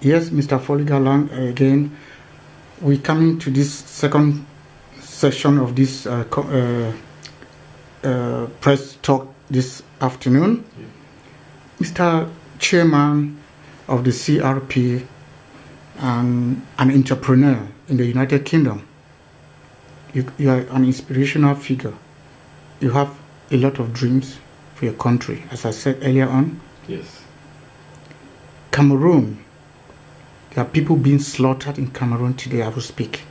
Yes, Mr. Foligar Lang, again, we're coming to this second session of this press talk this afternoon. Yeah. Mr. Chairman of the CRP and an entrepreneur in the United Kingdom, you are an inspirational figure. You have a lot of dreams for your country, as I said earlier on. Yes. Cameroon, there are people being slaughtered in Cameroon today, I will speak.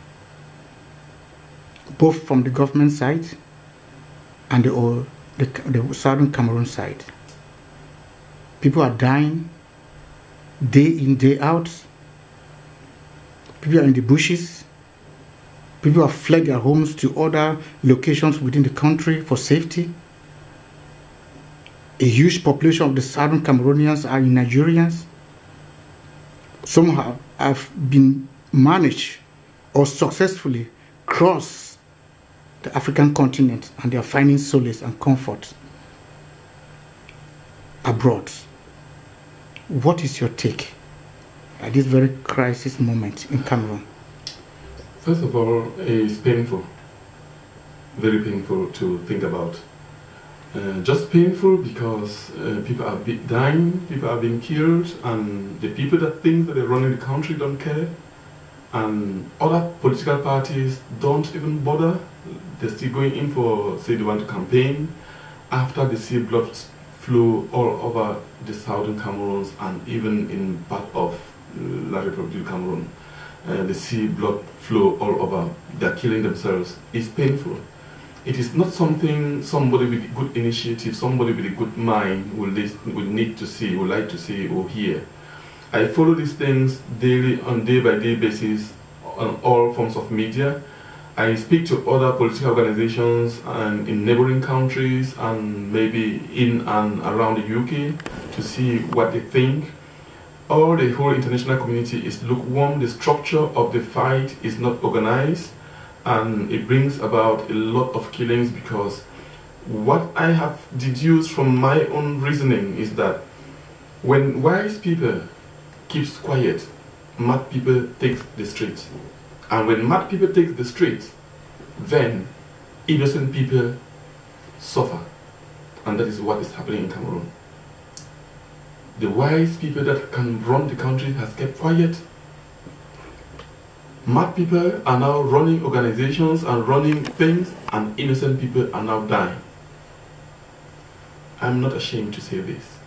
Both from the government side and the southern Cameroon side. People are dying day in, day out. People are in the bushes. People have fled their homes to other locations within the country for safety. A huge population of the southern Cameroonians are Nigerians. Some have been managed or successfully crossed the African continent, and they are finding solace and comfort abroad. What is your take at this very crisis moment in Cameroon? First of all, it's painful, very painful to think about. Just painful because people are dying, people are being killed, and the people that think that they're running the country don't care, and other political parties don't even bother. They're still going in for, say, they want to campaign after they see blood flow all over the southern Cameroons and even in part of La Republic of Cameroon. They see blood flow all over. They're killing themselves. It's painful. It is not something somebody with good initiative, somebody with a good mind will need to see, would like to see or hear. I follow these things daily, on day-by-day basis, on all forms of media. I speak to other political organizations and in neighboring countries and maybe in and around the UK to see what they think. All the whole international community is lukewarm. The structure of the fight is not organized, and it brings about a lot of killings, because what I have deduced from my own reasoning is that when wise people keeps quiet, mad people take the streets. And when mad people take the streets, then innocent people suffer. And that is what is happening in Cameroon. The wise people that can run the country has kept quiet. Mad people are now running organizations and running things, and innocent people are now dying. I'm not ashamed to say this.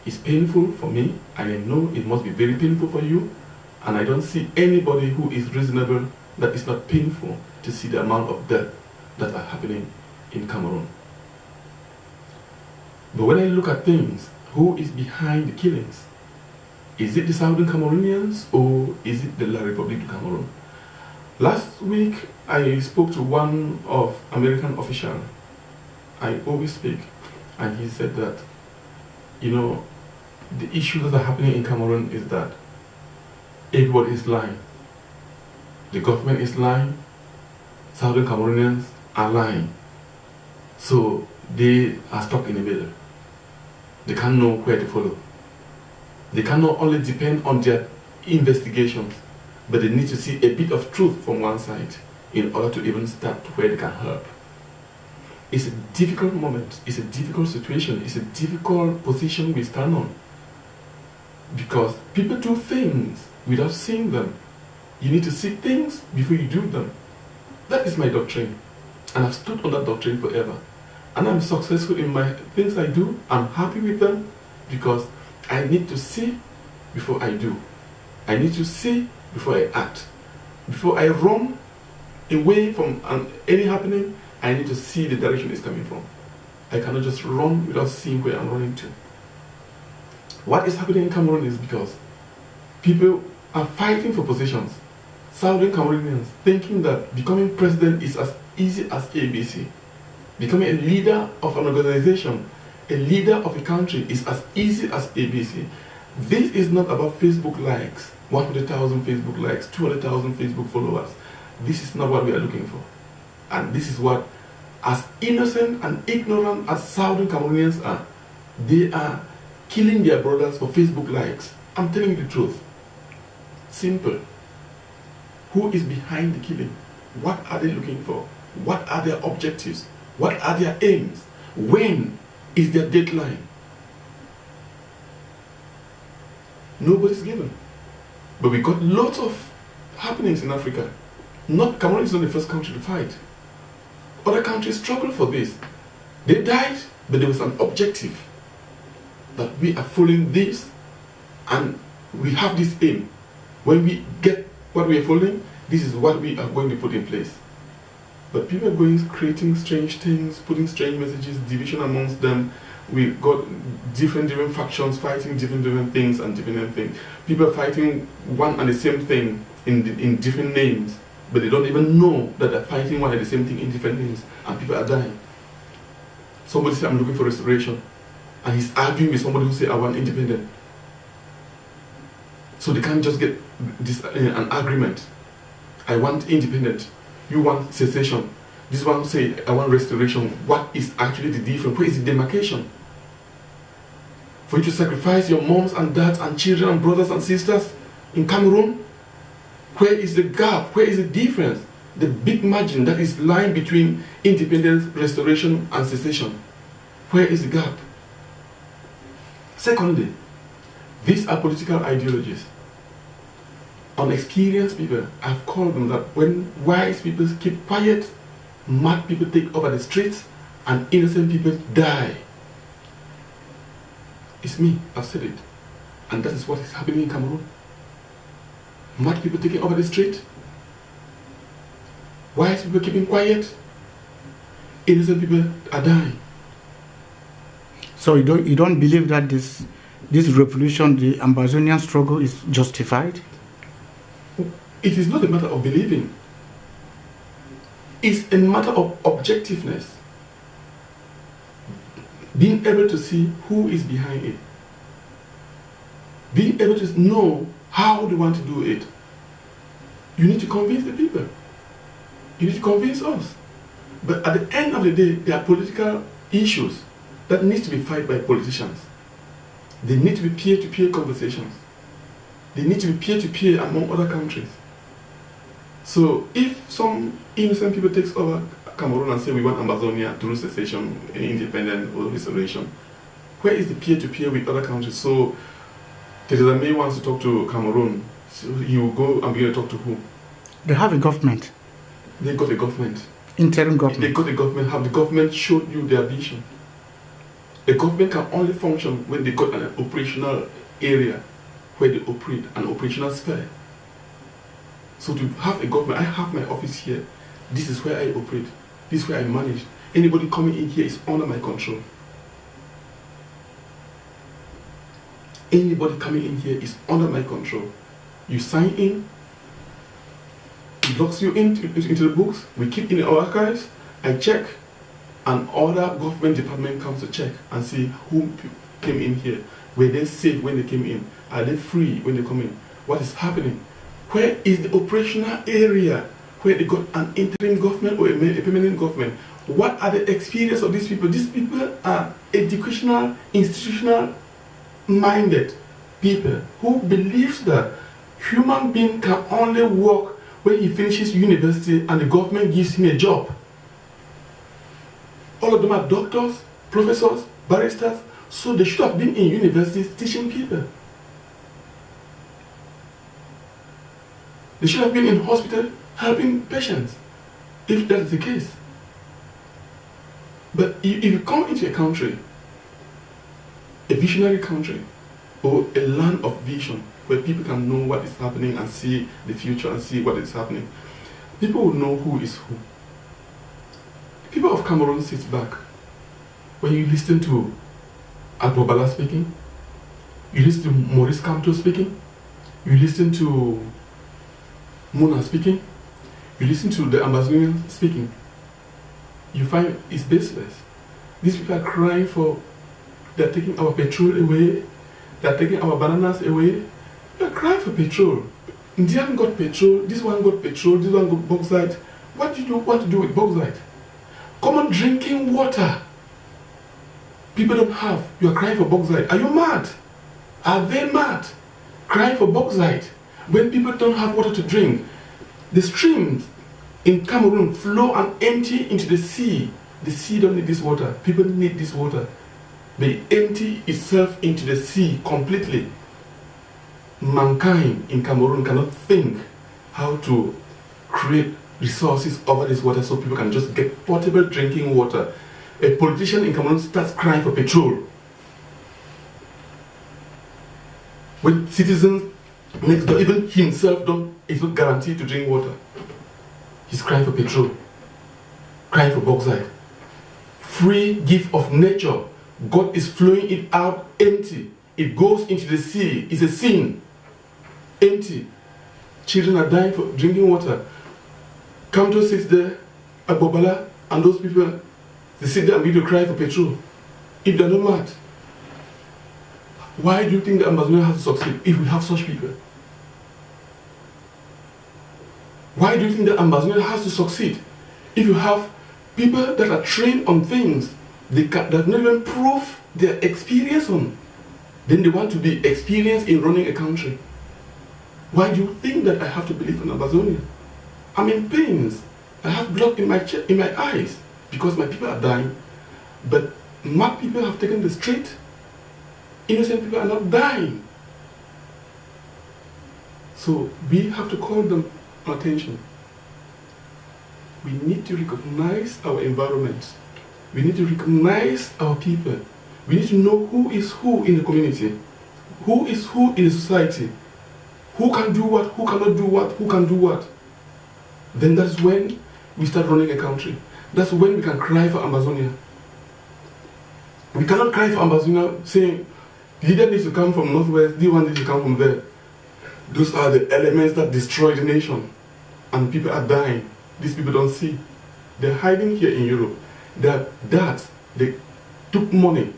It's painful for me, and I know it must be very painful for you, and I don't see anybody who is reasonable that it's not painful to see the amount of death that are happening in Cameroon. But when I look at things, who is behind the killings? Is it the Southern Cameroonians or is it the La Republic of Cameroon? Last week, I spoke to one of American official. I always speak, and he said that, you know, the issues that are happening in Cameroon is that everybody is lying. The government is lying, Southern Cameroonians are lying. So they are stuck in the middle. They can't know where to follow. They cannot only depend on their investigations, but they need to see a bit of truth from one side in order to even start where they can help. It's a difficult moment, it's a difficult situation, it's a difficult position we stand on. Because people do things without seeing them. You need to see things before you do them. That is my doctrine. And I've stood on that doctrine forever. And I'm successful in my things I do. I'm happy with them because I need to see before I do. I need to see before I act. Before I run away from any happening, I need to see the direction it's coming from. I cannot just run without seeing where I'm running to. What is happening in Cameroon is because people are fighting for positions. Southern Cameroonians thinking that becoming president is as easy as ABC. Becoming a leader of an organization, a leader of a country is as easy as ABC. This is not about Facebook likes, 100,000 Facebook likes, 200,000 Facebook followers. This is not what we are looking for. And this is what, as innocent and ignorant as Southern Cameroonians are, they are killing their brothers for Facebook likes I'm telling you the truth. Simple. Who is behind the killing? What are they looking for? What are their objectives? What are their aims? When is their deadline? Nobody's given. But we got lots of happenings in Africa. Cameroon is not the first country to fight. Other countries struggle for this. They died, but there was an objective that we are following this and we have this aim. When we get what we are following, this is what we are going to put in place. But people are going creating strange things, putting strange messages, division amongst them. We got different factions fighting different things and different things. People are fighting one and the same thing in different names, but they don't even know that they're fighting one and the same thing in different names, and people are dying. Somebody said, I'm looking for restoration, and he's arguing with somebody who said, I want independent. So they can't just get this an agreement. I want independent. You want cessation. This one say, I want restoration. What is actually the difference? Where is the demarcation? For you to sacrifice your moms and dads and children and brothers and sisters in Cameroon? Where is the gap? Where is the difference? The big margin that is lying between independence, restoration, and secession. Where is the gap? Secondly, these are political ideologies. Unexperienced people, I've called them that when wise people keep quiet, mad people take over the streets, and innocent people die. It's me, I've said it. And that is what is happening in Cameroon. Mad people taking over the street, wise people keeping quiet, innocent people are dying. So you don't believe that this revolution, the Amazonian struggle, is justified? It is not a matter of believing. It's a matter of objectiveness. Being able to see who is behind it. Being able to know how they want to do it. You need to convince the people. You need to convince us. But at the end of the day, there are political issues that need to be fought by politicians. They need to be peer-to-peer conversations. They need to be peer-to-peer among other countries. So if some innocent people takes over Cameroon and say we want Amazonia through secession, independent or restoration, where is the peer-to-peer with other countries? So Theresa May wants to talk to Cameroon, so you go and begin to talk to who? They have a government. They got a government. Interim government. They got a government. Have the government showed you their vision? A government can only function when they got an operational area where they operate, an operational sphere. So to have a government, I have my office here. This is where I operate. This is where I manage. Anybody coming in here is under my control. Anybody coming in here is under my control. You sign in, it locks you into the books, we keep in our archives, I check, and other government department comes to check and see who came in here. Were they safe when they came in? Are they free when they come in? What is happening? Where is the operational area where they got an interim government or a permanent government? What are the experience of these people? These people are educational, institutional minded people who believes that human being can only work when he finishes university and the government gives him a job. All of them are doctors, professors, barristers, so they should have been in universities teaching people. They should have been in hospital helping patients, if that is the case. But if you come into a country, a visionary country, or a land of vision, where people can know what is happening and see the future and see what is happening, people will know who is who. People of Cameroon sit back. When you listen to Agbobala speaking, you listen to Maurice Kamto speaking, you listen to Mona speaking, you listen to the Amazonian speaking, you find it's baseless. These people are crying for, they're taking our petrol away, they're taking our bananas away. They're crying for petrol. Indian got petrol, this one got petrol, this one got bauxite. What do you want to do with bauxite? Common drinking water. People don't have. You are crying for bauxite. Are you mad? Are they mad? cry for bauxite when people don't have water to drink. The streams in Cameroon flow and empty into the sea. The sea don't need this water. People need this water. They empty itself into the sea completely. Mankind in Cameroon cannot think how to create resources over this water so people can just get potable drinking water. A politician in Cameroon starts crying for petrol. When citizens next door, even himself is not guaranteed to drink water. He's crying for petrol, crying for bauxite. Free gift of nature. God is flowing it out empty. It goes into the sea. It's a sin. Empty. Children are dying for drinking water. Kamto sits there, Abobala, and those people, they sit there and begin to cry for petrol. If they're not mad, why do you think the Amazonian has to succeed if we have such people? Why do you think the Amazonian has to succeed if you have people that are trained on things that not even prove their experience on? Then they want to be experienced in running a country. Why do you think that I have to believe in Amazonia? I'm in pains. I have blood in my eyes because my people are dying. But mad people have taken the street. Innocent people are not dying. So we have to call them attention. We need to recognize our environment. We need to recognize our people. We need to know who is who in the community, who is who in the society, who can do what, who cannot do what, who can do what. Then that's when we start running a country. That's when we can cry for Amazonia. We cannot cry for Amazonia saying, leader needs to come from northwest, the one needs to come from there. Those are the elements that destroy the nation. And people are dying. These people don't see. They're hiding here in Europe. They took money.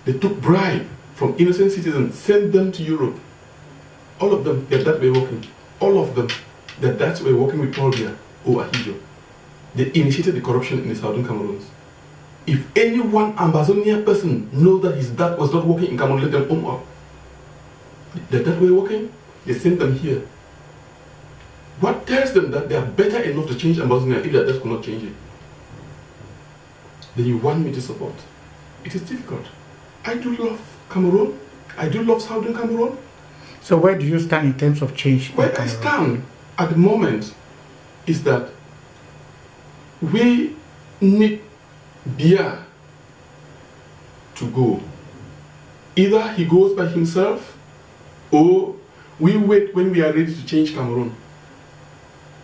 They took bribe from innocent citizens, sent them to Europe. All of them, they're that way working. All of them, they're that way working with Paul Biya or Ahijo. They initiated the corruption in the southern Cameroons. If any one Amazonian person knows that his dad was not working in Cameroon, let them own up. They're that way working, they send them here. What tells them that they are better enough to change Amazonia if their dad could not change it? Then you want me to support. It is difficult. I do love Cameroon. I do love southern Cameroon. So where do you stand in terms of change? Where I stand at the moment is that we need Biya to go. Either he goes by himself or we wait when we are ready to change Cameroon.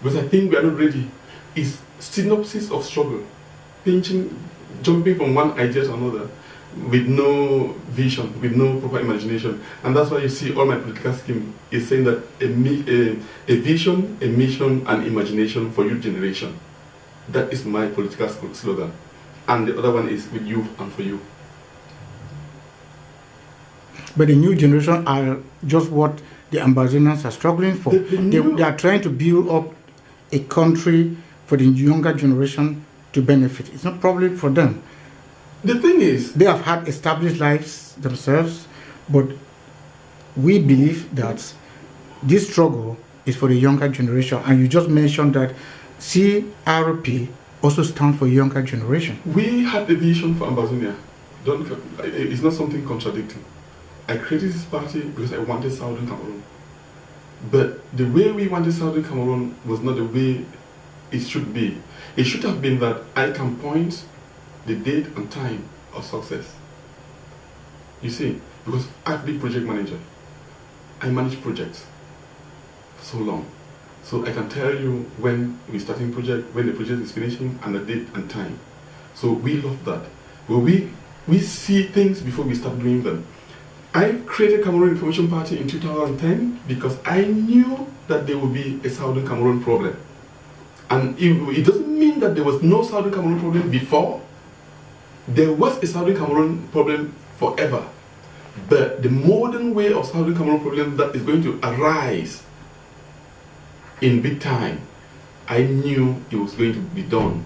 Because I think we are not ready. It's synopsis of struggle. Jumping from one idea to another with no vision, with no proper imagination. And that's why you see all my political scheme is saying that a vision, a mission, and imagination for youth generation. That is my political slogan. And the other one is with youth and for you. But the new generation are just what the Ambazonians are struggling for. They are trying to build up a country for the younger generation to benefit. It's not probably for them. The thing is, they have had established lives themselves, but we believe that this struggle is for the younger generation. And you just mentioned that CRP also stands for younger generation. We had a vision for Ambazonia. It's not something contradicting. I created this party because I wanted Southern Cameroon. But the way we wanted Southern Cameroon was not the way it should be. It should have been that I can point the date and time of success. You see, because I've been project manager. I manage projects for so long. So I can tell you when we're starting project, when the project is finishing, and the date and time. So we love that. But we see things before we start doing them. I created Cameroon Reformation Party in 2010 because I knew that there would be a Southern Cameroon problem. And it doesn't mean that there was no Southern Cameroon problem before. There was a Southern Cameroon problem forever. But the modern way of Southern Cameroon problem that is going to arise in big time, I knew it was going to be done.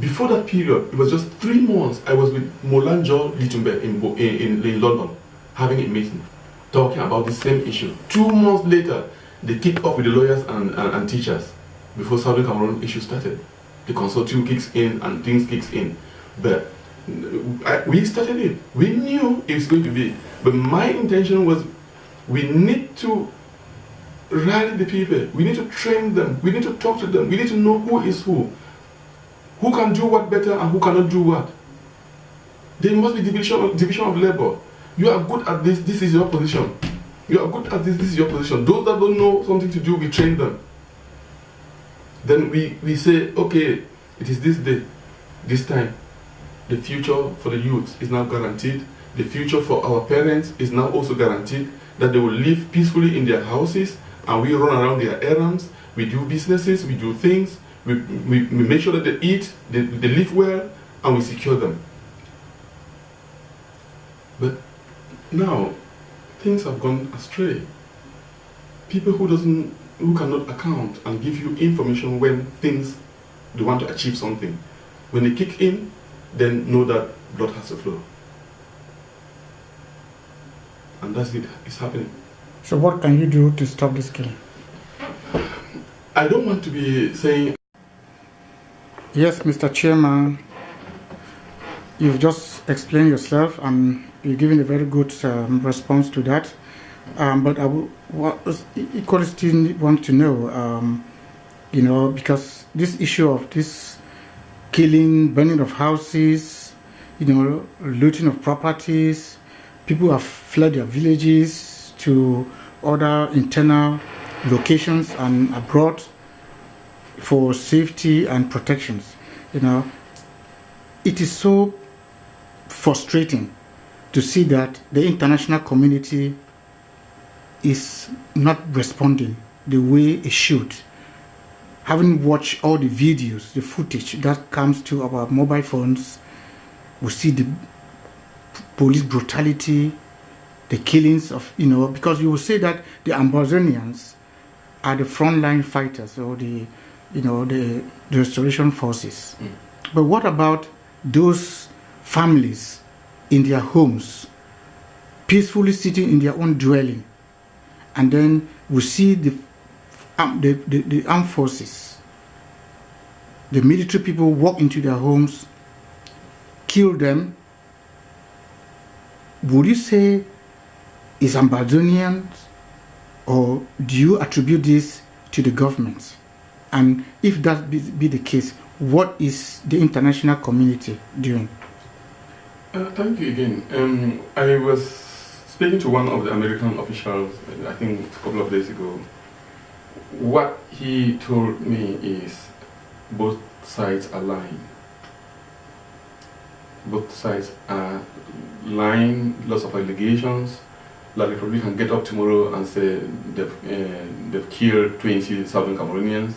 Before that period, it was just 3 months, I was with Molanjo Litumbe in London, having a meeting. talking about the same issue. 2 months later, they kicked off with the lawyers and teachers before Southern Cameroon issue started. The consortium kicks in and things kicks in. But we started it. We knew it was going to be. But my intention was we need to rally the people. We need to train them. We need to talk to them. We need to know who is who. Who can do what better and who cannot do what. There must be division of labor. You are good at this, this is your position. You are good at this, this is your position. Those that don't know something to do, we train them. Then we say, okay, it is this day, this time. The future for the youth is now guaranteed. The future for our parents is now also guaranteed, that they will live peacefully in their houses and we run around their errands, we do businesses, we do things, we make sure that they eat, they live well, and we secure them. But now, things have gone astray. People who cannot account and give you information when they want to achieve something. When they kick in, then know that blood has to flow. And that's it, it's happening. So what can you do to stop this killing? I don't want to be saying... Yes, Mr. Chairman, you've just explained yourself and you're giving a very good response to that. But I equally still want to know, because this issue of this killing, burning of houses, looting of properties, people have fled their villages to other internal locations and abroad for safety and protections. It is so frustrating to see that the international community is not responding the way it should. Having watched all the videos, the footage that comes to our mobile phones, we see the police brutality, the killings of, because you will say that the Ambazonians are the frontline fighters or the restoration forces. But what about those families in their homes, peacefully sitting in their own dwelling, and then we see the armed forces, the military people walk into their homes, kill them? Would you say it's Ambazonians, or do you attribute this to the government? And if that be the case, what is the international community doing? Thank you again. I was speaking to one of the American officials, I think a couple of days ago. What he told me is both sides are lying. Both sides are lying, lots of allegations. La Republic can get up tomorrow and say they've killed 20 Southern Cameroonians,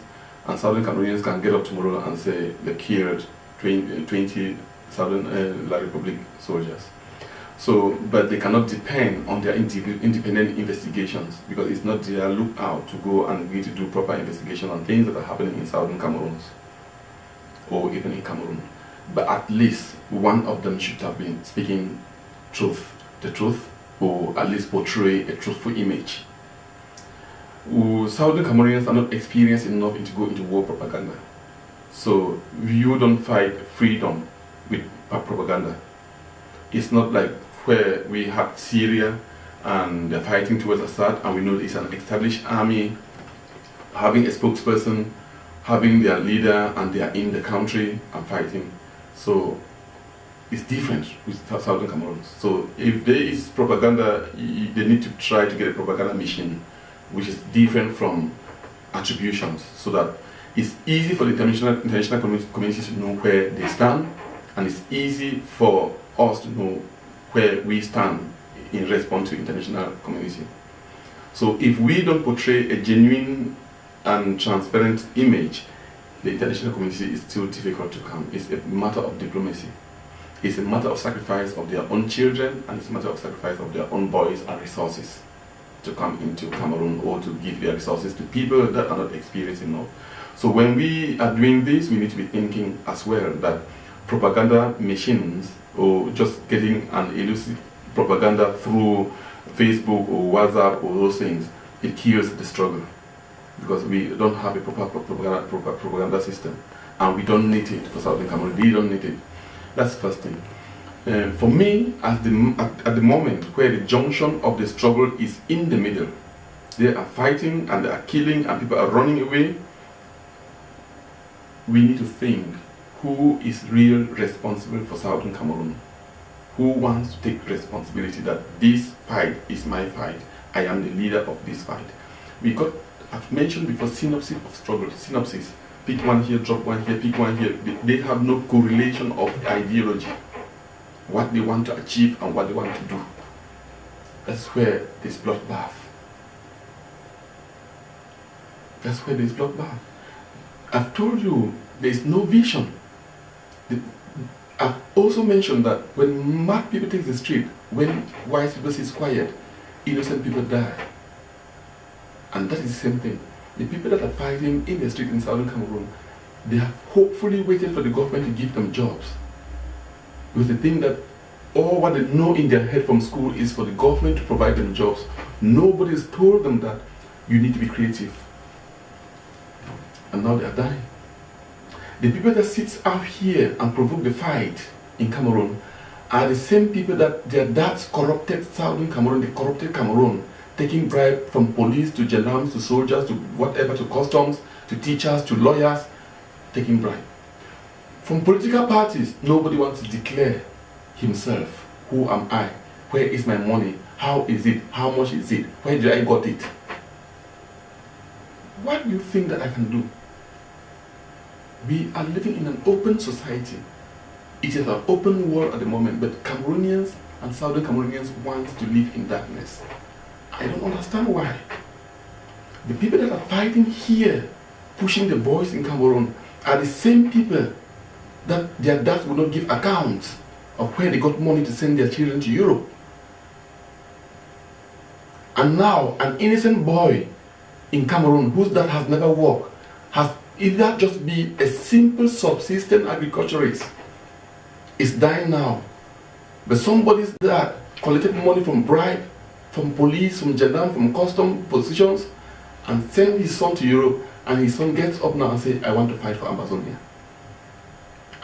and Southern Cameroonians can get up tomorrow and say they killed 20 Southern La Republic soldiers. So, but they cannot depend on their independent investigations, because it's not their lookout to go and need to do proper investigation on things that are happening in Southern Cameroon or even in Cameroon. But at least one of them should have been speaking the truth, or at least portray a truthful image. Southern Cameroonians are not experienced enough to go into war propaganda. So you don't fight freedom with propaganda. It's not like where we had Syria and they're fighting towards Assad, and we know it's an established army, having a spokesperson, having their leader, and they are in the country and fighting. So it's different with Southern Cameroon. So if there is propaganda, they need to try to get a propaganda mission which is different from attributions, so that it's easy for the international community to know where they stand, and it's easy for us to know where we stand in response to international community. So if we don't portray a genuine and transparent image, the international community is still difficult to come. It's a matter of diplomacy. It's a matter of sacrifice of their own children, and it's a matter of sacrifice of their own boys and resources to come into Cameroon, or to give their resources to people that are not experienced enough. So when we are doing this, we need to be thinking as well that propaganda machines, or just getting an elusive propaganda through Facebook or WhatsApp or those things, it kills the struggle, because we don't have a proper propaganda system, and we don't need it for Southern Cameroon. We don't need it. That's the first thing. For me, at the moment where the junction of the struggle is in the middle, they are fighting and they are killing and people are running away, we need to think, who is real responsible for Southern Cameroon? Who wants to take responsibility that this fight is my fight? I am the leader of this fight. I've mentioned before, synopsis of struggle, synopsis. Pick one here, drop one here, pick one here. They have no correlation of ideology. What they want to achieve and what they want to do. That's where there's bloodbath. That's where there's bloodbath. I've told you there's no vision. I've also mentioned that when mad people take the street, when wise people sit quiet, innocent people die. And that is the same thing. The people that are fighting in the street in Southern Cameroon, they have hopefully waited for the government to give them jobs. Because they think that all what they know in their head from school is for the government to provide them jobs. Nobody's told them that you need to be creative. And now they are dying. The people that sit out here and provoke the fight in Cameroon are the same people that their dads corrupted Southern Cameroon, they corrupted Cameroon, taking bribe from police to gendarmes to soldiers to whatever, to customs, to teachers, to lawyers, taking bribe. From political parties, nobody wants to declare himself. Who am I? Where is my money? How is it? How much is it? Where did I got it? What do you think that I can do? We are living in an open society. It is an open world at the moment, but Cameroonians and Southern Cameroonians want to live in darkness. I don't understand why. The people that are fighting here, pushing the boys in Cameroon, are the same people that their dads will not give accounts of where they got money to send their children to Europe. And now, an innocent boy in Cameroon whose dad has never worked, has either just be a simple subsistence agriculturist, is dying now. But somebody's dad collected money from bribe, from police, from gendarme, from custom positions, and sent his son to Europe, and his son gets up now and says, I want to fight for Amazonia.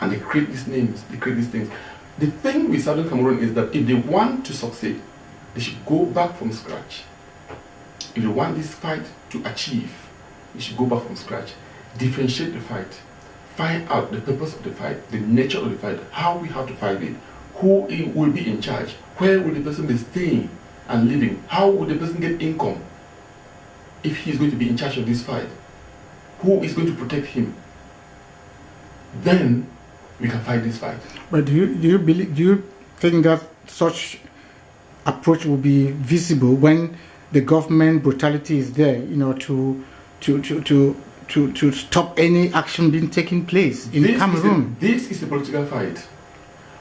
And they create these names, they create these things. The thing with Southern Cameroon is that if they want to succeed, they should go back from scratch. If they want this fight to achieve, they should go back from scratch. Differentiate the fight. Find out the purpose of the fight, the nature of the fight, how we have to fight it, who will be in charge, where will the person be staying and living, how will the person get income if he's going to be in charge of this fight, who is going to protect him. Then we can fight this fight. But do you think that such approach will be visible when the government brutality is there, you know, to stop any action being taking place in Cameroon? This is a political fight.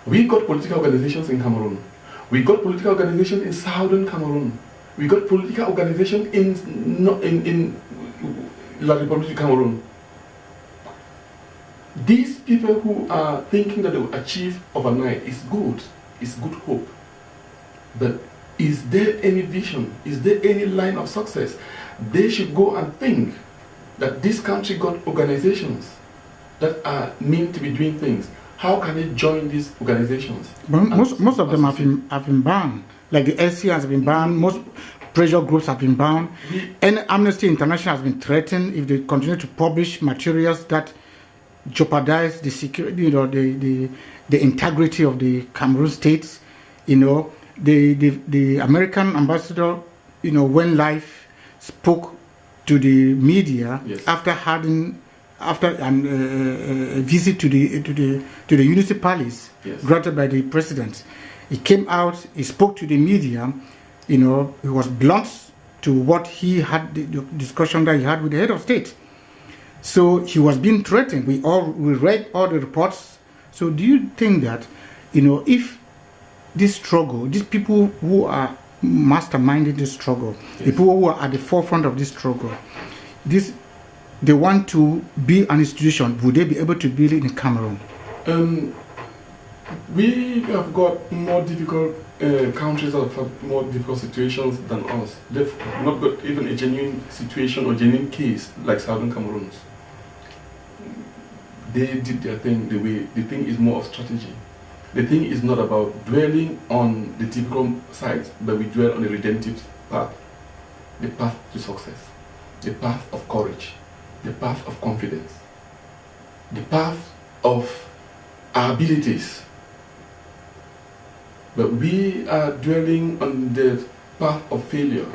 We got political organizations in Cameroon. We got political organizations in Southern Cameroon. We got political organizations in La Republic of Cameroon. These people who are thinking that they will achieve overnight is good. It's good hope. But is there any vision? Is there any line of success? They should go and think that this country got organizations that are meant to be doing things. How can they join these organizations? But most of them have been banned. Like the SC has been banned. Most pressure groups have been banned. And Amnesty International has been threatened if they continue to publish materials that jeopardize the security, you know, the integrity of the Cameroon states. You know, the American ambassador, you know, when live spoke to the media, yes, after a visit to the Unity Palace, yes, granted by the president. He came out, he spoke to the media, you know, he was blunt to what he had, the discussion that he had with the head of state. So he was being threatened. We read all the reports. So do you think that, you know, if this struggle, these people who are masterminding this struggle, yes, the people who are at the forefront of this struggle, they want to be an institution, would they be able to build it in Cameroon? We have got more difficult countries that have had more difficult situations than us. They've not got even a genuine situation or genuine case like Southern Cameroons. They did their thing the way the thing is more of strategy. The thing is not about dwelling on the typical sides, but we dwell on the redemptive path, the path to success, the path of courage, the path of confidence, the path of our abilities. But we are dwelling on the path of failure,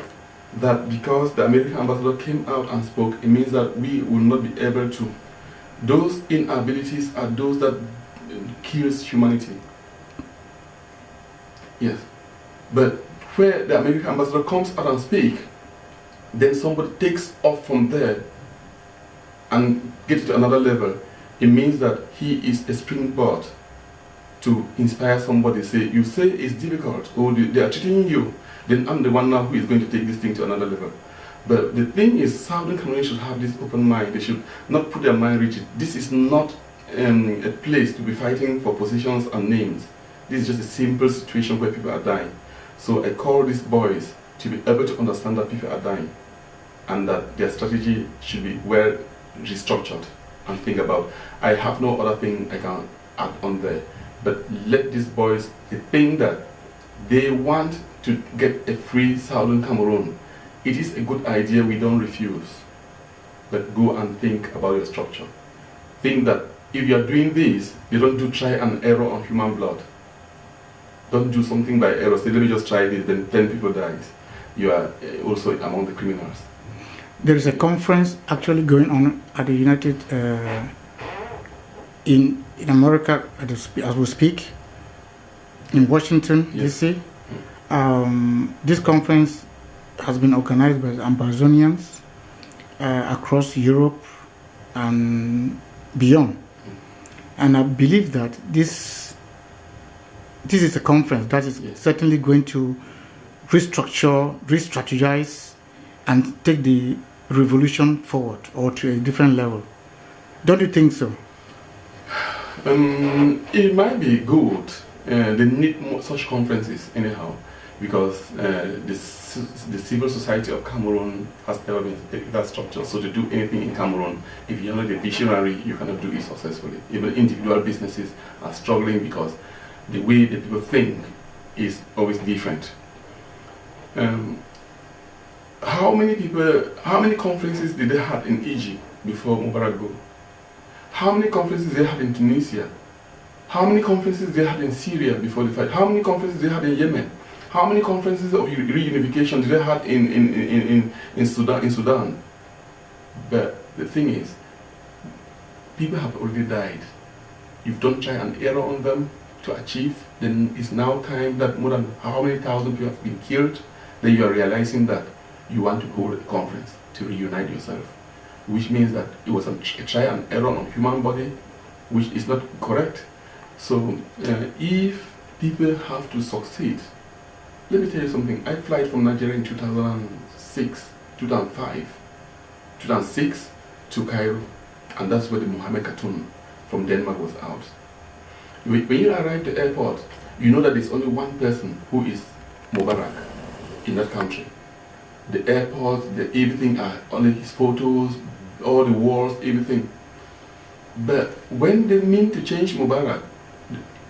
that because the American ambassador came out and spoke, it means that we will not be able to. Those inabilities are those that kills humanity. Yes. But where the American ambassador comes out and speaks, then somebody takes off from there and gets to another level. It means that he is a springboard to inspire somebody. Say, you say it's difficult, or they are cheating you, then I'm the one now who is going to take this thing to another level. But the thing is, Southern Cameroon should have this open mind. They should not put their mind rigid. This is not a place to be fighting for positions and names. This is just a simple situation where people are dying. So I call these boys to be able to understand that people are dying and that their strategy should be well restructured and think about. I have no other thing I can add on there. But let these boys think that they want to get a free Southern Cameroon. It is a good idea, we don't refuse. But go and think about your structure. Think that if you are doing this, you don't do try and error on human blood. Don't do something by error. Say, let me just try this, then 10 people dies. You are also among the criminals. There is a conference actually going on at the United, in America as we speak, in Washington, yes. D.C. This conference has been organized by Amazonians across Europe and beyond. And I believe that this is a conference that is yes. certainly going to restructure, re-strategize, and take the revolution forward or to a different level. Don't you think so? It might be good. They need more such conferences anyhow, because the civil society of Cameroon has never been that structure. So to do anything in Cameroon, if you're not a visionary, you cannot do it successfully. Even individual businesses are struggling because the way that people think is always different. How many conferences did they have in Egypt before Mubarak go? How many conferences did they have in Tunisia? How many conferences did they have in Syria before the fight? How many conferences did they have in Yemen? How many conferences of reunification did they have in Sudan? But the thing is, people have already died. You've done try and error on them to achieve, then it's now time that more than how many thousand people have been killed, then you are realizing that you want to hold a conference to reunite yourself, which means that it was a try and error on human body, which is not correct. So if people have to succeed, let me tell you something. I flight from Nigeria in 2006, 2005, 2006 to Cairo, and that's where the Mohammed cartoon from Denmark was out. When you arrive at the airport, you know that there's only one person who is Mubarak in that country. The airport, everything are only his photos, all the walls, everything. But when they mean to change Mubarak,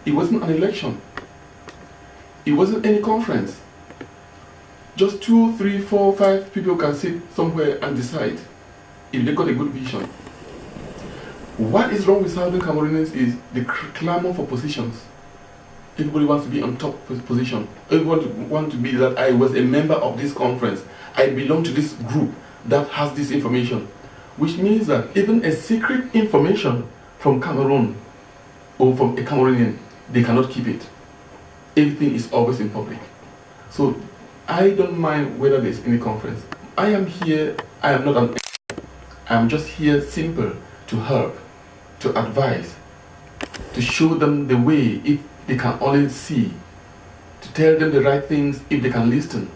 it wasn't an election. It wasn't any conference. Just 2, 3, 4, 5 people can sit somewhere and decide if they got a good vision. What is wrong with Southern Cameroonians is the clamor for positions. Everybody wants to be on top position. Everybody wants to be that I was a member of this conference. I belong to this group that has this information. Which means that even a secret information from Cameroon or from a Cameroonian, they cannot keep it. Everything is always in public. So I don't mind whether there's any conference. I am here, I am not an I am just here simple to help, to advise, to show them the way if they can only see, to tell them the right things if they can listen.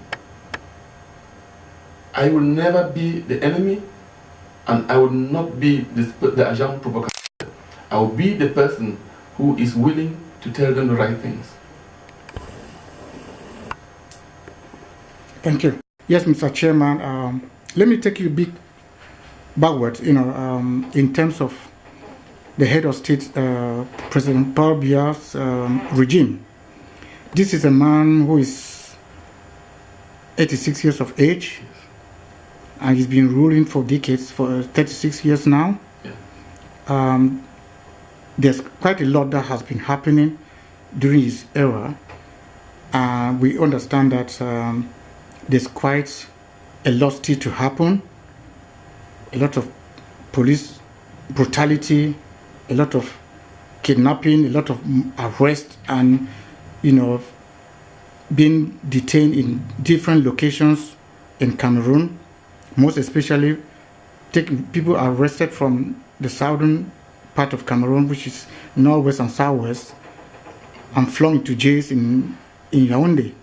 I will never be the enemy, and I will not be the agent provocateur. I will be the person who is willing to tell them the right things. Thank you. Yes, Mr. Chairman. Let me take you a bit backwards. In terms of the head of state, President Paul Biya's regime. This is a man who is 86 years of age, and he's been ruling for decades, for 36 years now. Yeah. There's quite a lot that has been happening during his era. We understand that there's quite a lot still to happen. A lot of police brutality, a lot of kidnapping, a lot of arrest, and being detained in different locations in Cameroon. Most especially, people are arrested from the southern part of Cameroon, which is northwest and southwest, and flung into jails in Yaoundé.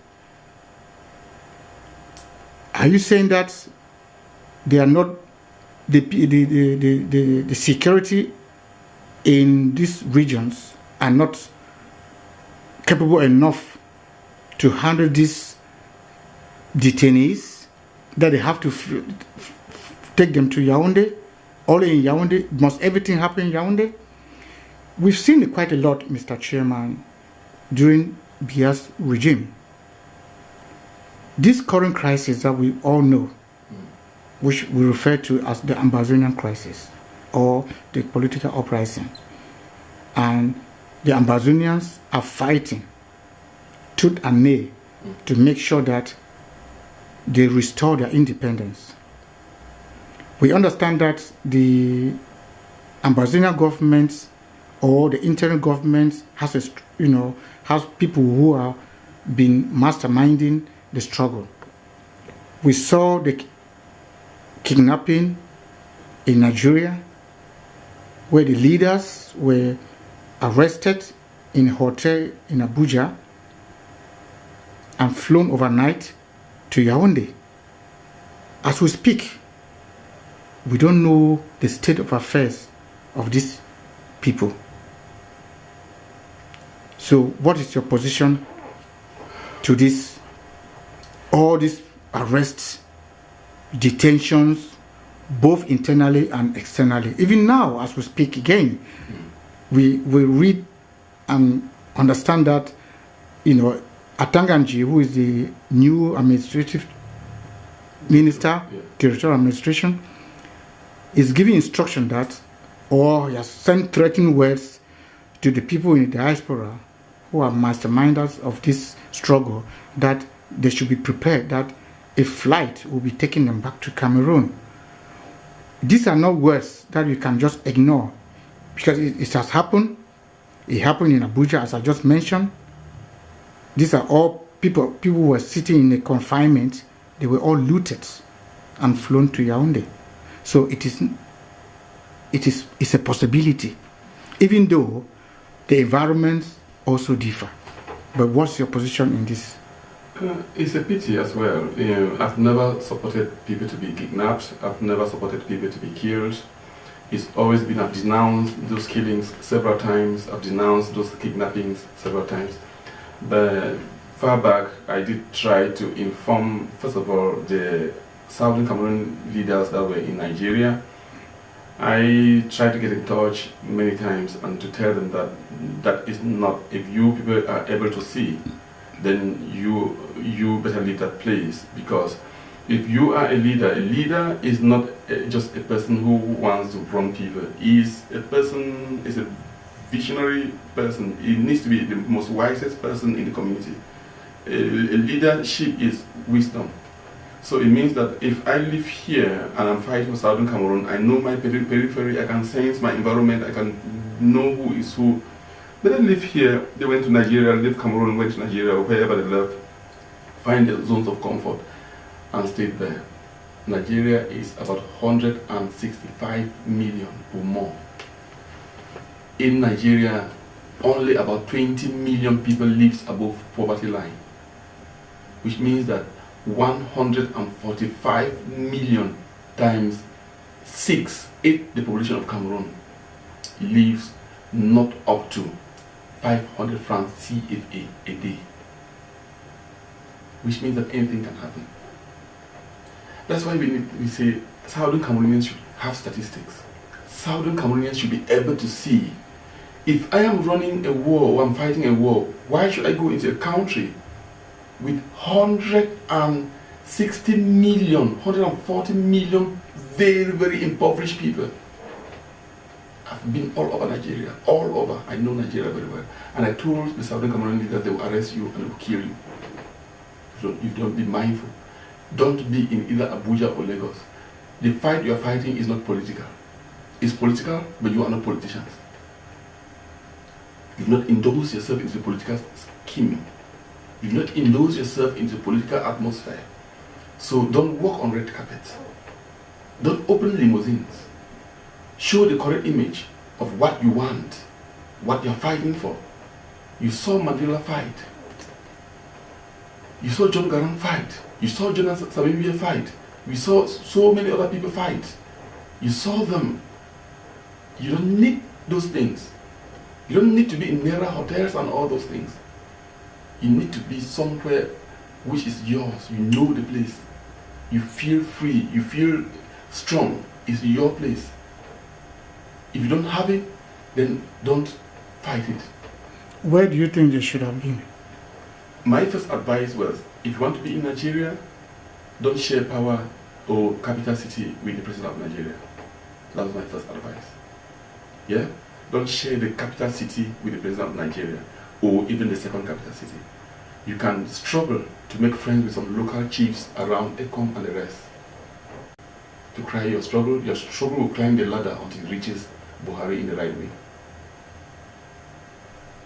Are you saying that they are not the security in these regions are not capable enough to handle these detainees, that they have to take them to Yaoundé? Only in Yaoundé? Must everything happen in Yaoundé? We've seen it quite a lot, Mr. Chairman, during Biya's regime. This current crisis that we all know, which we refer to as the Ambazonian crisis or the political uprising, and the Ambazonians are fighting tooth and nail to make sure that they restore their independence. We understand that the Ambazonian government or the interim government has has people who are been masterminding the struggle. We saw the kidnapping in Nigeria, where the leaders were arrested in a hotel in Abuja and flown overnight to Yaoundé. As we speak, we don't know the state of affairs of these people. So what is your position to this, all these arrests, detentions, both internally and externally? Even now, as we speak again, we read and understand that, Atanganji, who is the new administrative minister, territorial administration, is giving instruction that, or he has sent threatening words to the people in the diaspora who are masterminders of this struggle, that they should be prepared that a flight will be taking them back to Cameroon. These are not words that you can just ignore, because it has happened. It happened in Abuja, as I just mentioned. These are all people who were sitting in a confinement. They were all looted and flown to Yaoundé. So it's a possibility, even though the environments also differ. But what's your position in this? It's a pity as well. I've never supported people to be kidnapped. I've never supported people to be killed. It's always been, I've denounced those killings several times. I've denounced those kidnappings several times. But far back, I did try to inform, first of all, the Southern Cameroon leaders that were in Nigeria. I tried to get in touch many times and to tell them that that is not, if you people are able to see, then you better leave that place. Because if you are a leader is not just a person who wants to run people. He's a person, is a visionary person. He needs to be the most wisest person in the community. A leadership is wisdom. So it means that if I live here and I'm fighting for Southern Cameroon, I know my periphery, I can sense my environment, I can know who is who. They didn't live here, they went to Nigeria, left Cameroon, went to Nigeria, or wherever they left, find their zones of comfort and stayed there. Nigeria is about 165 million or more. In Nigeria, only about 20 million people live above poverty line, which means that 145 million times 8 the population of Cameroon lives not up to 500 francs CFA a day, which means that anything can happen. That's why we say Southern Cameroonians should have statistics. Southern Cameroonians should be able to see, if I am running a war or I'm fighting a war, why should I go into a country with 160 million, 140 million very, very impoverished people? I've been all over Nigeria, all over. I know Nigeria very well. And I told the Southern Cameroonians that they will arrest you and they will kill you. So you don't be mindful. Don't be in either Abuja or Lagos. The fight you are fighting is not political. It's political, but you are not politicians. You do not indulge yourself into political scheming. You do not indulge yourself into political atmosphere. So don't walk on red carpets. Don't open limousines. Show the correct image of what you want, what you're fighting for. You saw Mandela fight. You saw John Garang fight. You saw Jonas Savimbi fight. We saw so many other people fight. You saw them. You don't need those things. You don't need to be in Naira hotels and all those things. You need to be somewhere which is yours. You know the place. You feel free. You feel strong. It's your place. If you don't have it, then don't fight it. Where do you think they should have been? My first advice was, if you want to be in Nigeria, don't share power or capital city with the president of Nigeria. That was my first advice. Yeah? Don't share the capital city with the president of Nigeria or even the second capital city. You can struggle to make friends with some local chiefs around Ekom and the rest. To cry your struggle will climb the ladder until it reaches Buhari in the right way.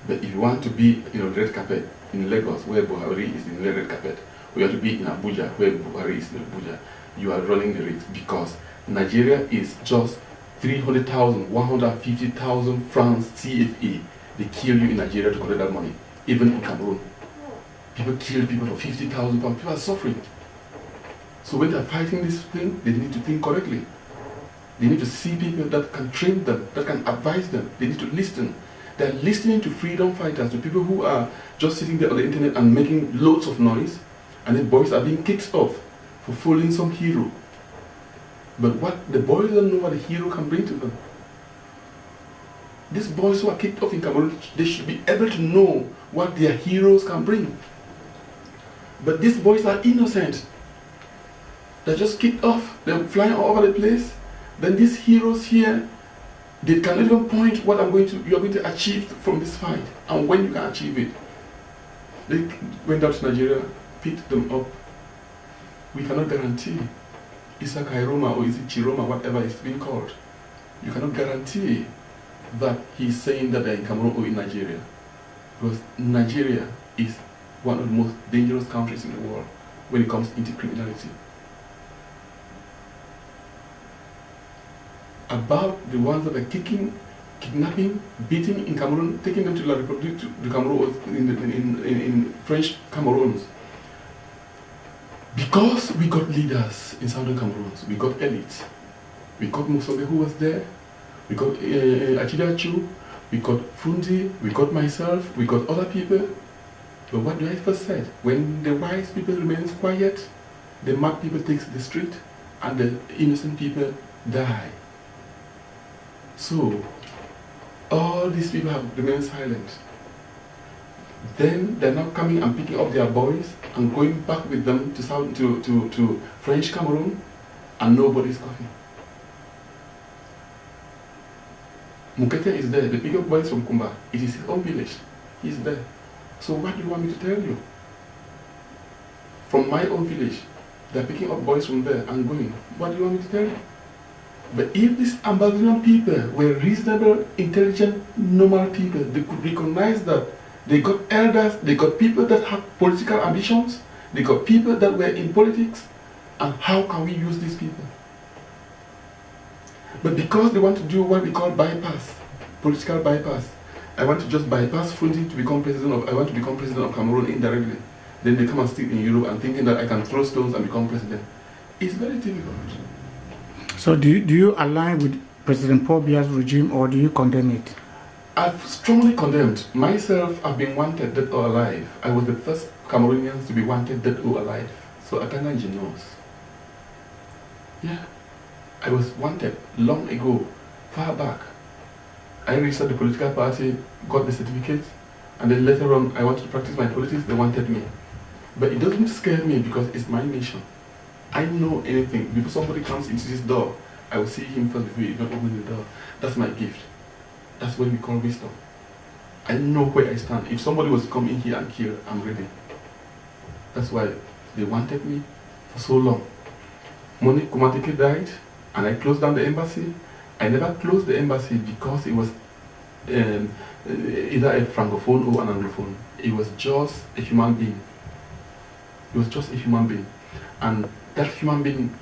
But if you want to be in a red carpet in Lagos, where Buhari is in the red carpet, or you have to be in Abuja, where Buhari is in Abuja, you are running the risk, because Nigeria is just 300,000, 150,000 francs CFA. They kill you in Nigeria to collect that money. Even in Cameroon, people kill people for 50,000 pounds. People are suffering. So when they're fighting this thing, they need to think correctly. They need to see people that can train them, that can advise them. They need to listen. They're listening to freedom fighters, to people who are just sitting there on the internet and making loads of noise, and then boys are being kicked off for following some hero. But what the boys don't know what the hero can bring to them. These boys who are kicked off in Cameroon, they should be able to know what their heroes can bring. But these boys are innocent. They're just kicked off. They're flying all over the place. Then these heroes here, they cannot even point what you're going to achieve from this fight and when you can achieve it. They went out to Nigeria, picked them up. We cannot guarantee Issa Kairoma or is it Chiroma, whatever it's being called. You cannot guarantee that he's saying that they're in Cameroon or in Nigeria. Because Nigeria is one of the most dangerous countries in the world when it comes into criminality. About the ones that are kidnapping, beating in Cameroon, taking them to La République, to Cameroon, in French Cameroons. Because we got leaders in Southern Cameroon, we got elites. We got Musobe who was there, we got Achidachu, we got Fundi, we got myself, we got other people. But what do I first said? When the wise people remains quiet, the mad people takes the street and the innocent people die. So, all these people have remained silent. Then they're now coming and picking up their boys and going back with them to French Cameroon, and nobody's coming. Mukete is there, the pickup boys from Kumba. It is his own village. He's there. So what do you want me to tell you? From my own village, they're picking up boys from there and going. What do you want me to tell you? But if these Ambazonian people were reasonable, intelligent, normal people, they could recognize that they got elders, they got people that have political ambitions, they got people that were in politics, and how can we use these people? But because they want to do what we call bypass, political bypass, I want to just bypass Fundi to become president of, I want to become president of Cameroon indirectly. Then they come and stick in Europe and thinking that I can throw stones and become president. It's very difficult. So do you align with President Paul Biya's regime, or do you condemn it? I've strongly condemned. Myself, I've been wanted dead or alive. I was the first Cameroonians to be wanted dead or alive. So Atanganji knows. Yeah, I was wanted long ago, far back. I registered the political party, got the certificate, and then later on I wanted to practice my politics, they wanted me. But it doesn't scare me because it's my mission. I know anything. Before somebody comes into this door, I will see him first before he even opens the door. That's my gift. That's what we call wisdom. I know where I stand. If somebody was to come in here and kill, I'm ready. That's why they wanted me for so long. Monique Kumatike died, and I closed down the embassy. I never closed the embassy because it was either a francophone or an anglophone. It was just a human being. It was just a human being. And that human being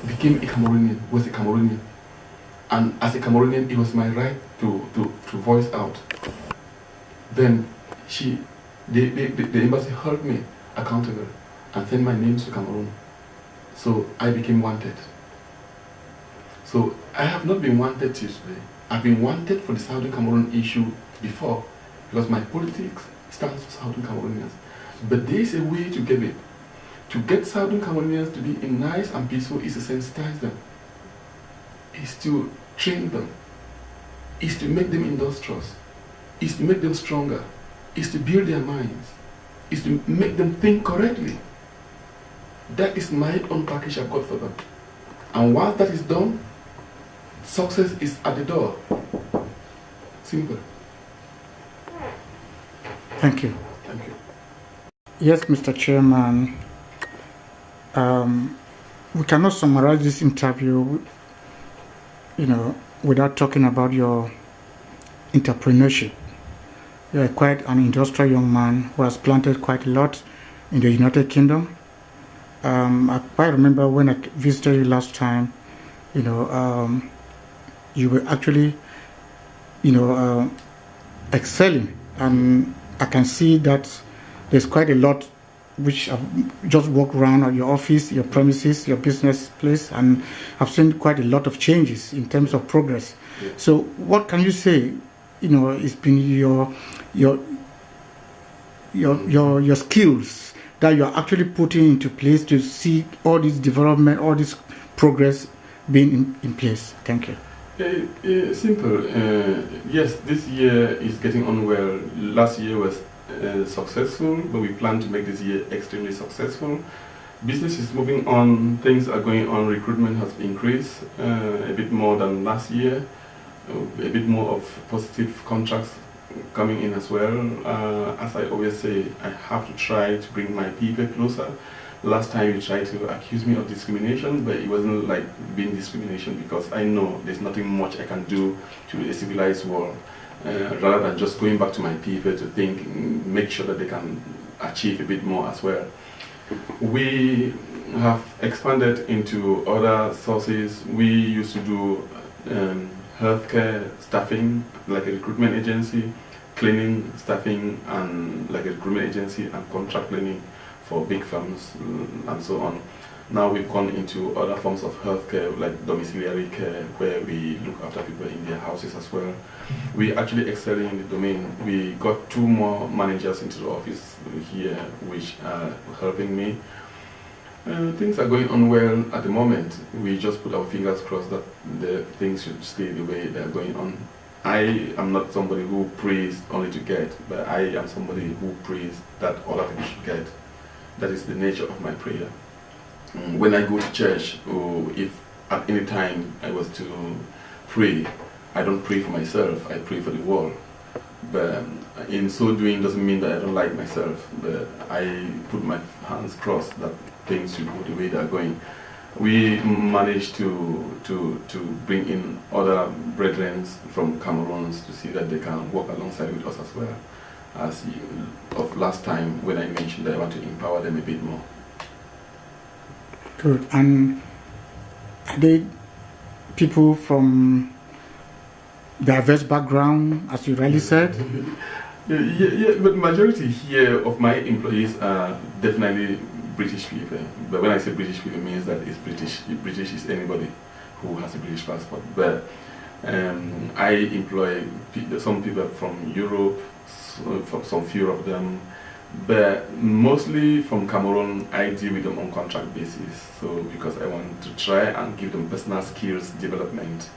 became a Cameroonian, was a Cameroonian. And as a Cameroonian, it was my right to voice out. Then the embassy held me accountable and sent my name to Cameroon. So I became wanted. So I have not been wanted till today. I've been wanted for the Southern Cameroon issue before because my politics stands for Southern Cameroonians. But there is a way to get it. To get Southern Cameroonians to be nice and peaceful is to sensitize them. Is to train them. Is to make them industrious. Is to make them stronger. Is to build their minds. Is to make them think correctly. That is my own package I've got for them. And once that is done, success is at the door. Simple. Thank you. Thank you. Yes, Mr. Chairman. We cannot summarize this interview, without talking about your entrepreneurship. You are quite an industrial young man who has planted quite a lot in the United Kingdom. I quite remember when I visited you last time, you were actually, excelling, and I can see that there's quite a lot which I've just walked around at your office, your premises, your business place, and I've seen quite a lot of changes in terms of progress. Yeah. So what can you say, it's been your skills that you're actually putting into place to see all this development, all this progress being in place? Thank you. Simple. Yes, this year is getting on well. Last year was successful, but we plan to make this year extremely successful. Business is moving on, things are going on, recruitment has increased a bit more than last year, a bit more of positive contracts coming in as well. As I always say, I have to try to bring my people closer. Last time you tried to accuse me of discrimination, but it wasn't like being discrimination because I know there's nothing much I can do to a civilized world. Rather than just going back to my people to think, make sure that they can achieve a bit more as well. We have expanded into other sources. We used to do healthcare staffing, like a recruitment agency, cleaning staffing, and like a recruitment agency and contract cleaning for big firms and so on. Now we've gone into other forms of healthcare, like domiciliary care, where we look after people in their houses as well. We actually excelling in the domain. We got 2 more managers into the office here, which are helping me. Things are going on well at the moment. We just put our fingers crossed that the things should stay the way they're going on. I am not somebody who prays only to get, but I am somebody who prays that other people should get. That is the nature of my prayer. When I go to church, or if at any time I was to pray, I don't pray for myself, I pray for the world. But in so doing doesn't mean that I don't like myself, but I put my hands crossed that things should go the way they're going. We managed to bring in other brethren from Cameroon to see that they can work alongside with us as well. As of last time when I mentioned that I want to empower them a bit more. Good. And are they people from diverse background, as you rightly said? Yeah, but majority here of my employees are definitely British people. But when I say British people, it means that it's British. British is anybody who has a British passport. But I employ some people from Europe, some few of them, But mostly from Cameroon, I deal with them on contract basis. So because I want to try and give them personal skills development.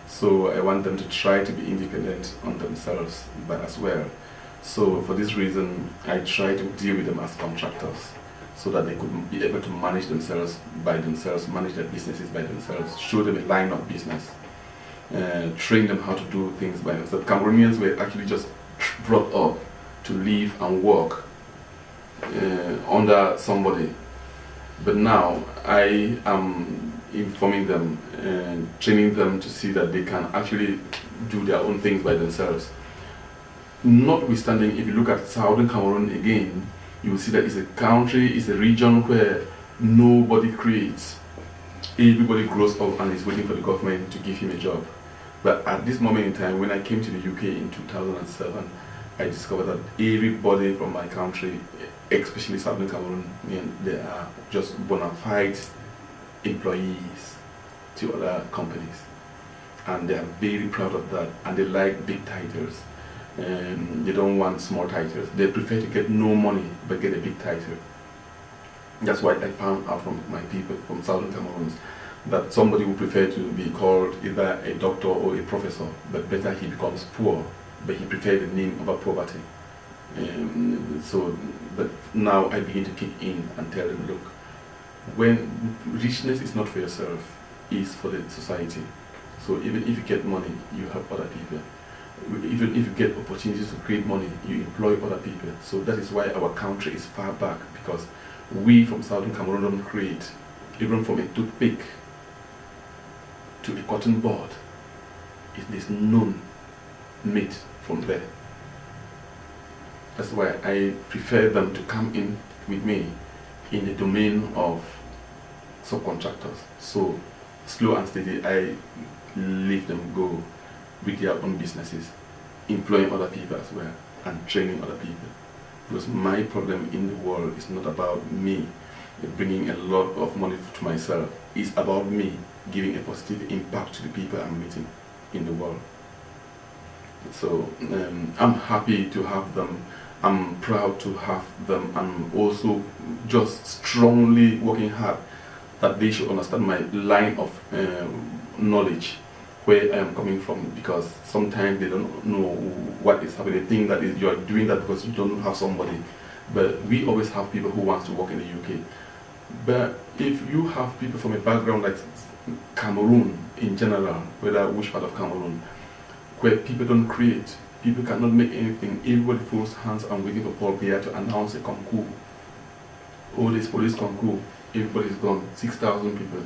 So I want them to try to be independent on themselves, but as well. So for this reason, I try to deal with them as contractors, so that they could be able to manage themselves by themselves, manage their businesses by themselves, show them a line of business, train them how to do things by themselves. Cameroonians were actually just brought up to live and work under somebody, but now I am informing them and training them to see that they can actually do their own things by themselves. Notwithstanding, if you look at Southern Cameroon again, you will see that it's a country, it's a region where nobody creates. Everybody grows up and is waiting for the government to give him a job. But at this moment in time, when I came to the UK in 2007, I discovered that everybody from my country, especially Southern Cameroon, they are just bona fide employees to other companies. And they are very proud of that, and they like big titles. They don't want small titles. They prefer to get no money but get a big title. That's why I found out from my people from Southern Cameroon that somebody would prefer to be called either a doctor or a professor, but better he becomes poor, but he prefers the name over poverty. But now I begin to kick in and tell them, look, when richness is not for yourself, it's for the society. So even if you get money, you help other people. Even if you get opportunities to create money, you employ other people. So that is why our country is far back, because we from Southern Cameroon don't create, even from a toothpick to a cotton board, it is none made from there. That's why I prefer them to come in with me in the domain of subcontractors. So slow and steady, I leave them go with their own businesses, employing other people as well, and training other people. Because my problem in the world is not about me bringing a lot of money to myself. It's about me giving a positive impact to the people I'm meeting in the world. So I'm happy to have them. I'm proud to have them. I'm also just strongly working hard that they should understand my line of knowledge, where I am coming from, because sometimes they don't know what is happening. They think that you are doing that because you don't have somebody. But we always have people who want to work in the UK. But if you have people from a background like Cameroon in general, whether which part of Cameroon, where people don't create, people cannot make anything, everybody folds hands and waiting for Paul Biya to announce a concours. All this police concours, everybody's gone, 6,000 people.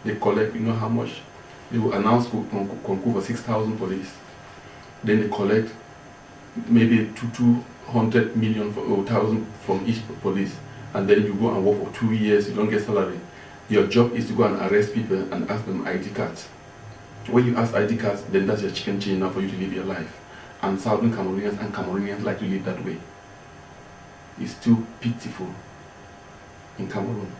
They collect, you know how much? They will announce concours for 6,000 police. Then they collect maybe 200 million or 1,000 from each police. And then you go and work for 2 years, you don't get salary. Your job is to go and arrest people and ask them ID cards. When you ask ID cards, then that's your chicken chain now for you to live your life. And Southern Cameroonians and Cameroonians like to live that way. It's too pitiful in Cameroon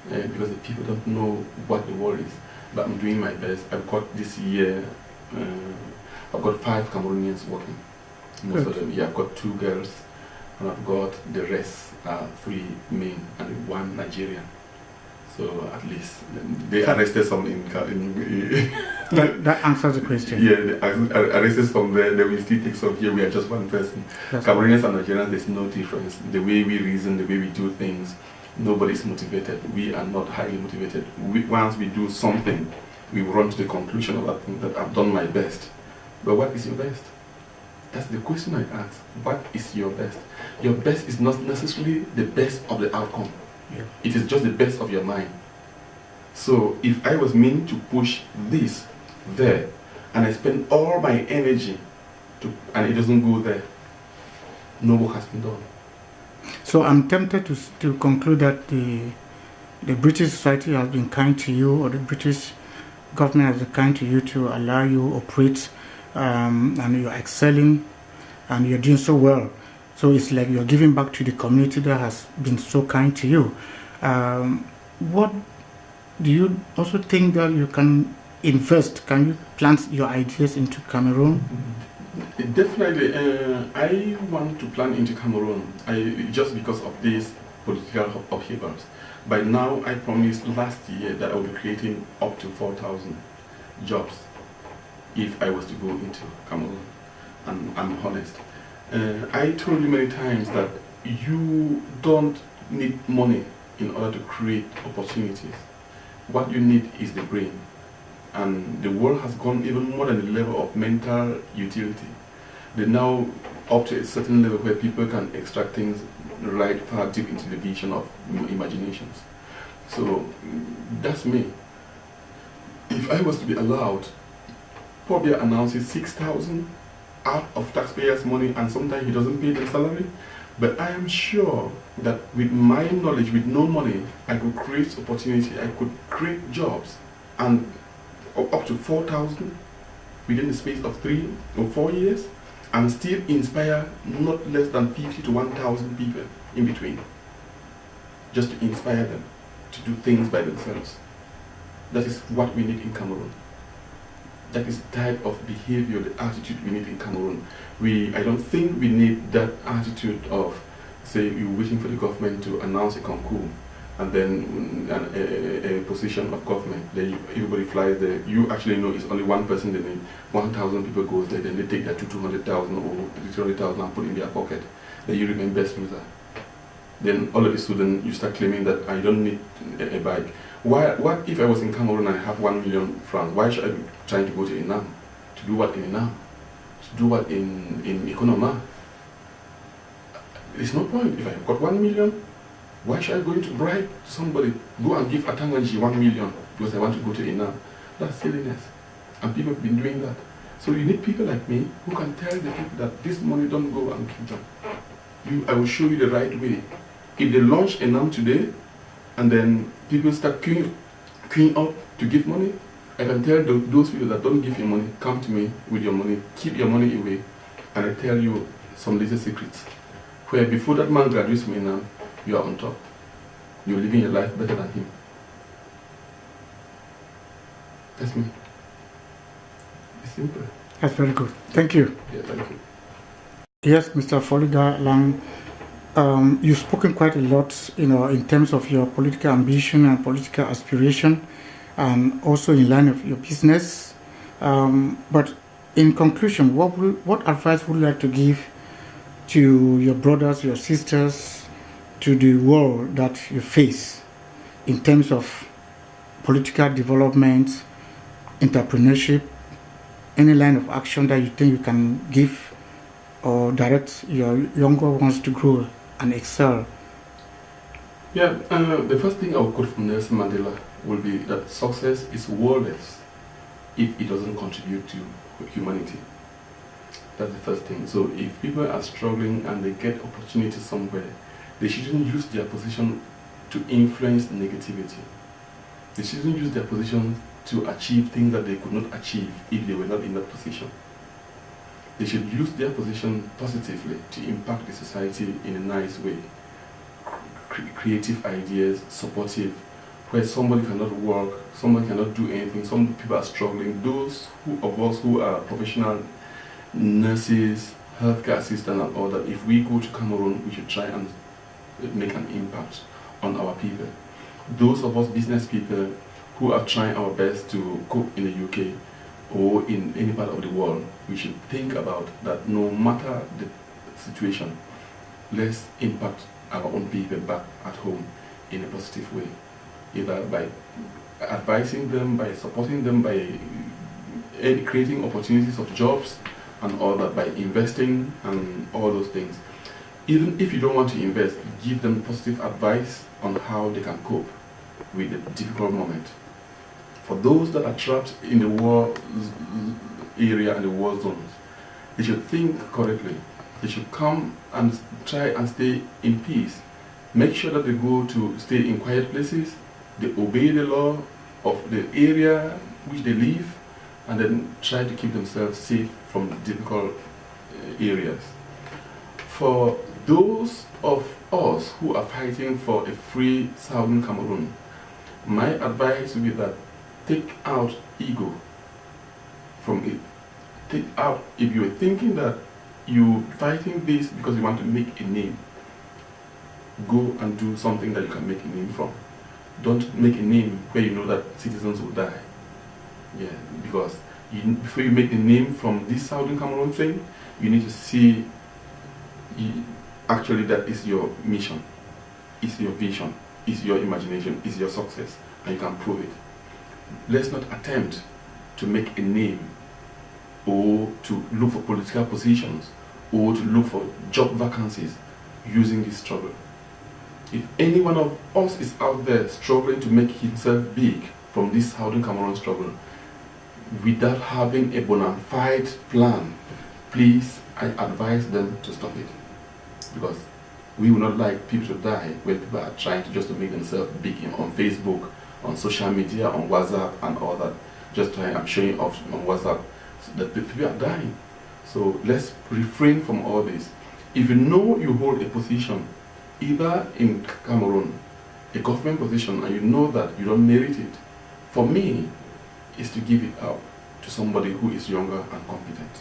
because the people don't know what the world is. But I'm doing my best. I've got this year, I've got 5 Cameroonians working. Most of them, yeah, I've got 2 girls, and I've got the rest, 3 men and 1 Nigerian. So at least they arrested some in that answers the question. Yeah, they arrested some there. They will still take some here. We are just one person. Cameroonians and Nigerians, there's no difference. The way we reason, the way we do things, nobody is motivated. We are not highly motivated. Once we do something, we run to the conclusion of that thing that I've done my best. But what is your best? That's the question I ask. What is your best? Your best is not necessarily the best of the outcome. Yeah. It is just the best of your mind. So if I was meant to push this there, and I spend all my energy and it doesn't go there, no work has been done. So I'm tempted to conclude that the British society has been kind to you, or the British government has been kind to you to allow you operate, and you're excelling and you're doing so well. So it's like you're giving back to the community that has been so kind to you. What do you also think that you can invest? Can you plant your ideas into Cameroon? Definitely, I want to plan into Cameroon just because of these political upheavals. By now, I promised last year that I will be creating up to 4,000 jobs if I was to go into Cameroon, and I'm honest. I told you many times that you don't need money in order to create opportunities. What you need is the brain. And the world has gone even more than the level of mental utility. They're now up to a certain level where people can extract things right far deep into the vision of imaginations. So that's me. If I was to be allowed, probably announces 6,000 out of taxpayers' money, and sometimes he doesn't pay the salary. But I am sure that with my knowledge, with no money, I could create opportunity, I could create jobs, and up to 4,000 within the space of 3 or 4 years, and still inspire not less than 50 to 1,000 people in between, just to inspire them to do things by themselves. That is what we need in Cameroon. That is the type of behavior, the attitude we need in Cameroon. I don't think we need that attitude of, say, you're waiting for the government to announce a concours, and then a position of government, then everybody flies there. You actually know it's only one person, they need 1,000 people goes there, then they take that to 200,000 or 300,000 and put in their pocket. Then you remain best loser. Then all of a sudden you start claiming that I don't need a bike. What if I was in Cameroon and I have 1 million francs? Why should I be trying to go to Inam? To do what in Inam? To do what in Economa? There's no point. If I've got 1 million, why should I go to bribe somebody? Go and give Atanganji 1 million because I want to go to Inam. That's silliness. And people have been doing that. So you need people like me who can tell the people that this money don't go and keep them. I will show you the right way. If they launch Inam today, and then people start queuing up to give money, I can tell those people that don't give you money, come to me with your money, keep your money away, and I tell you some little secrets. Where before that man graduates from Inam, you are on top. You're living your life better than him. That's me. It's simple. That's very good. Thank you. Yeah, thank you. Yes, Mr. Foligar Lang, you've spoken quite a lot, in terms of your political ambition and political aspiration, and also in line of your business. But in conclusion, what advice would you like to give to your brothers, your sisters, to the world that you face in terms of political development, entrepreneurship, any line of action that you think you can give or direct your younger ones to grow and excel? Yeah, the first thing I would quote from Nelson Mandela will be that success is worthless if it doesn't contribute to humanity. That's the first thing. So if people are struggling and they get opportunity somewhere, they shouldn't use their position to influence negativity. They shouldn't use their position to achieve things that they could not achieve if they were not in that position. They should use their position positively to impact the society in a nice way. Creative ideas, supportive, where somebody cannot work, somebody cannot do anything, some people are struggling. Those of us who are professional nurses, healthcare assistants and all that, if we go to Cameroon, we should try and make an impact on our people. Those of us business people who are trying our best to cope in the UK or in any part of the world, we should think about that no matter the situation, let's impact our own people back at home in a positive way, either by advising them, by supporting them, by creating opportunities of jobs and all that, by investing and all those things. Even if you don't want to invest, give them positive advice on how they can cope with the difficult moment. For those that are trapped in the war area and the war zones, they should think correctly. They should come and try and stay in peace. Make sure that they go to stay in quiet places, they obey the law of the area which they live, and then try to keep themselves safe from difficult areas. For those of us who are fighting for a free Southern Cameroon, my advice would be that take out ego from it. if you are thinking that you're fighting this because you want to make a name, go and do something that you can make a name from. Don't make a name where you know that citizens will die. Yeah, because before you make a name from this Southern Cameroon thing, you need to see actually that is your mission, is your vision, is your imagination, is your success, and you can prove it. Let's not attempt to make a name or to look for political positions or to look for job vacancies using this struggle. If any one of us is out there struggling to make himself big from this Southern Cameroon struggle without having a bona fide plan, please, I advise them to stop it. Because we will not like people to die when people are trying to make themselves big on Facebook, on social media, on WhatsApp and all that. I'm showing off on WhatsApp so that people are dying. So let's refrain from all this. If you know you hold a position, either in Cameroon, a government position, and you know that you don't merit it, for me, is to give it up to somebody who is younger and competent.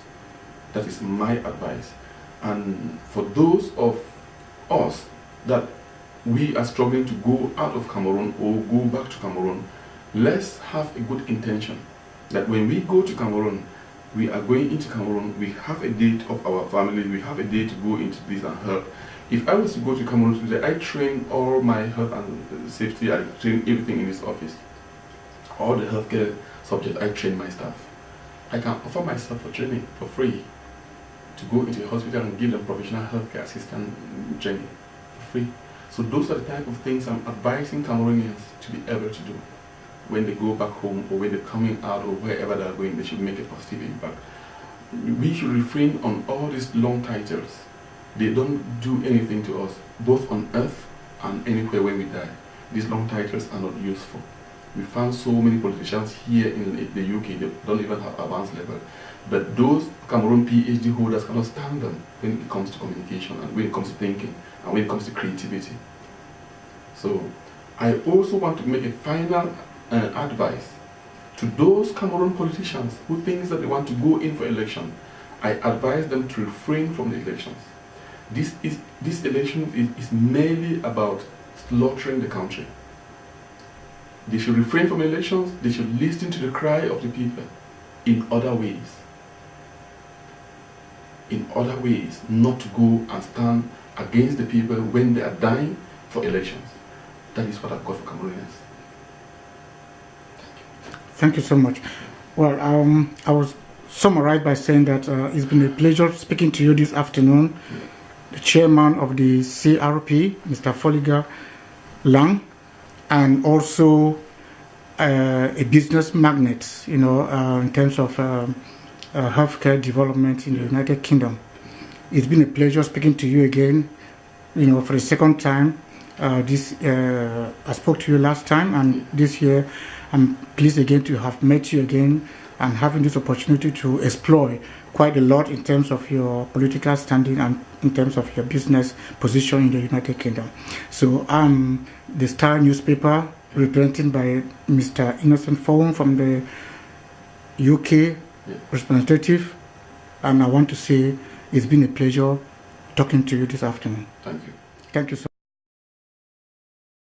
That is my advice. And for those of us that we are struggling to go out of Cameroon or go back to Cameroon, let's have a good intention that when we go to Cameroon, we are going into Cameroon, we have a date of our family, we have a day to go into this and help. If I was to go to Cameroon today, I train all my health and safety, I train everything in this office. All the healthcare subjects, I train my staff. I can offer myself for training for free to go into a hospital and give them professional healthcare assistant training for free. So those are the type of things I'm advising Cameroonians to be able to do. When they go back home or when they're coming out or wherever they're going, they should make a positive impact. We should refrain on all these long titles. They don't do anything to us, both on earth and anywhere when we die. These long titles are not useful. We found so many politicians here in the UK, they don't even have advanced level. But those Cameroon PhD holders cannot stand them when it comes to communication and when it comes to thinking and when it comes to creativity. So I also want to make a final advice to those Cameroon politicians who think that they want to go in for election. I advise them to refrain from the elections. This election is merely about slaughtering the country. They should refrain from elections. They should listen to the cry of the people in other ways. In other ways, not to go and stand against the people when they are dying for elections. That is what I've got for Cameroonians. Thank you so much. Well, I will summarize by saying that it's been a pleasure speaking to you this afternoon. The chairman of the CRP, Mr. Foligar Lang, and also a business magnate, in terms of healthcare development in the United Kingdom. It's been a pleasure speaking to you again, for the second time. I spoke to you last time, and this year I'm pleased again to have met you again and having this opportunity to explore quite a lot in terms of your political standing and in terms of your business position in the United Kingdom. So I'm the Star newspaper represented by Mr. Innocent Fowon from the UK representative, and I want to say it's been a pleasure talking to you this afternoon. Thank you. Thank you so much.